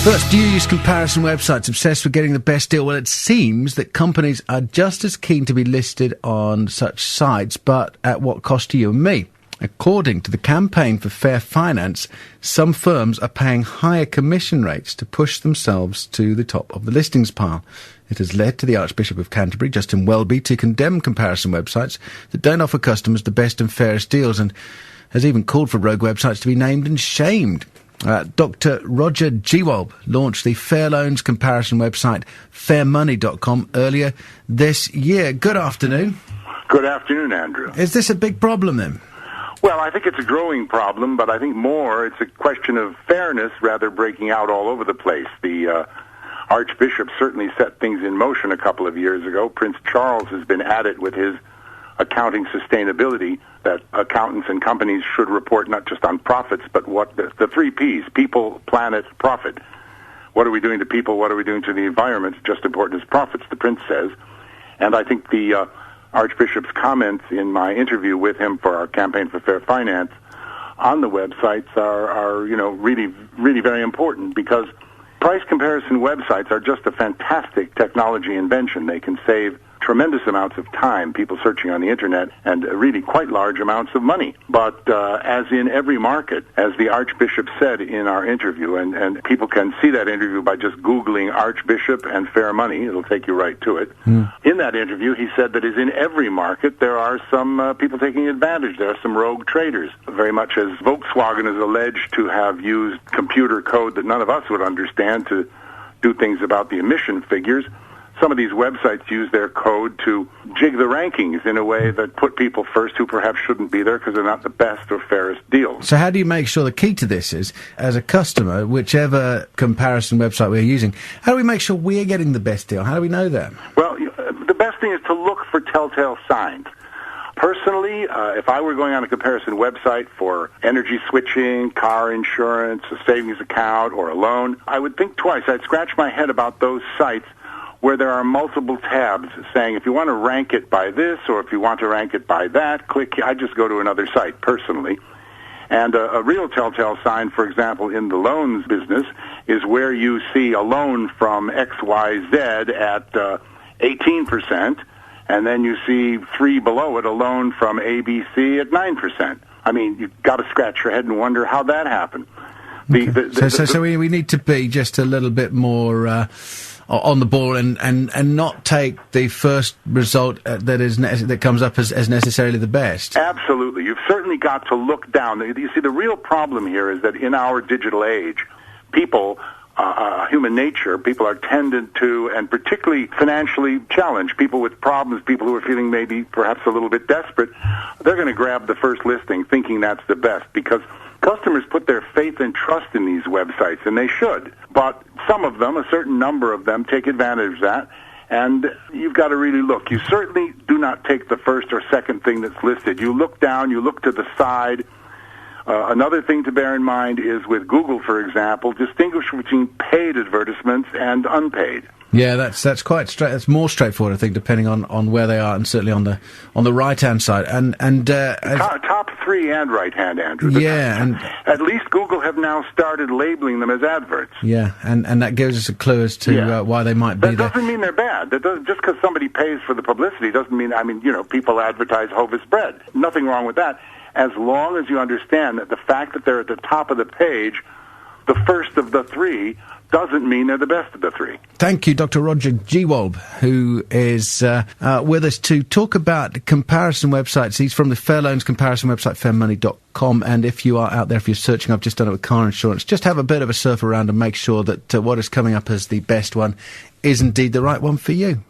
First, do you use comparison websites obsessed with getting the best deal? Well, it seems that companies are just as keen to be listed on such sites, but at what cost to you and me? According to the Campaign for Fair Finance, some firms are paying higher commission rates to push themselves to the top of the listings pile. It has led to the Archbishop of Canterbury, Justin Welby, to condemn comparison websites that don't offer customers the best and fairest deals, and has even called for rogue websites to be named and shamed. Dr. Roger Gewolb launched the Fair Loans comparison website fairmoney.com earlier this year. Good afternoon. Good afternoon, Andrew. Is this a big problem then? Well, I think it's a growing problem, but I think more it's a question of fairness rather breaking out all over the place. The Archbishop certainly set things in motion a couple of years ago. Prince Charles has been at it with his accounting sustainability, that accountants and companies should report not just on profits, but what the three Ps, people, planet, profit. What are we doing to people? What are we doing to the environment? Just as important as profits, the Prince says. And I think the Archbishop's comments in my interview with him for our Campaign for Fair Finance on the websites are really very important, because price comparison websites are just a fantastic technology invention. They can save tremendous amounts of time, people searching on the internet, and really quite large amounts of money. But as in every market, as the Archbishop said in our interview, and people can see that interview by just Googling Archbishop and fair money, it'll take you right to it. In that interview, he said that as in every market, there are some people taking advantage. There are some rogue traders, very much as Volkswagen is alleged to have used computer code that none of us would understand to do things about the emission figures. Some of these websites use their code to jig the rankings in a way that put people first who perhaps shouldn't be there because they're not the best or fairest deals. So how do you make sure the key to this is, as a customer, whichever comparison website we're using, how do we make sure we're getting the best deal? How do we know that? Well, the best thing is to look for telltale signs. Personally, if I were going on a comparison website for energy switching, car insurance, a savings account, or a loan, I would think twice. I'd scratch my head about those sites where there are multiple tabs saying if you want to rank it by this or if you want to rank it by that, click here. I just go to another site personally. And a real telltale sign, for example, in the loans business is where you see a loan from XYZ at 18%, and then you see three below it, a loan from ABC at 9%. I mean, you've got to scratch your head and wonder how that happened. So we need to be just a little bit more on the ball and not take the first result that comes up as necessarily the best. Absolutely. You've certainly got to look down. You see, the real problem here is that in our digital age, people, human nature, people are tended to, and particularly financially challenged, people with problems, people who are feeling maybe perhaps a little bit desperate, they're going to grab the first listing thinking that's the best, because customers put their faith and trust in these websites, and they should. But some of them, a certain number of them, take advantage of that, and you've got to really look. You certainly do not take the first or second thing that's listed. You look down, you look to the side. Another thing to bear in mind is with Google, for example, distinguish between paid advertisements and unpaid. Yeah, that's quite straight. That's more straightforward, I think, depending on where they are, and certainly on the right hand side. And top three and right hand, Andrew. Yeah, and at least Google have now started labeling them as adverts. Yeah, and that gives us a clue as to why they might be there. That doesn't mean they're bad. Just because somebody pays for the publicity doesn't mean. People advertise Hovis bread. Nothing wrong with that, as long as you understand that the fact that they're at the top of the page, the first of the three, doesn't mean they're the best of the three. Thank you, Dr. Roger Gewolb, who is with us to talk about comparison websites. He's from the Fair Loans comparison website, fairmoney.com. And if you are out there, if you're searching, I've just done it with car insurance, just have a bit of a surf around and make sure that what is coming up as the best one is indeed the right one for you.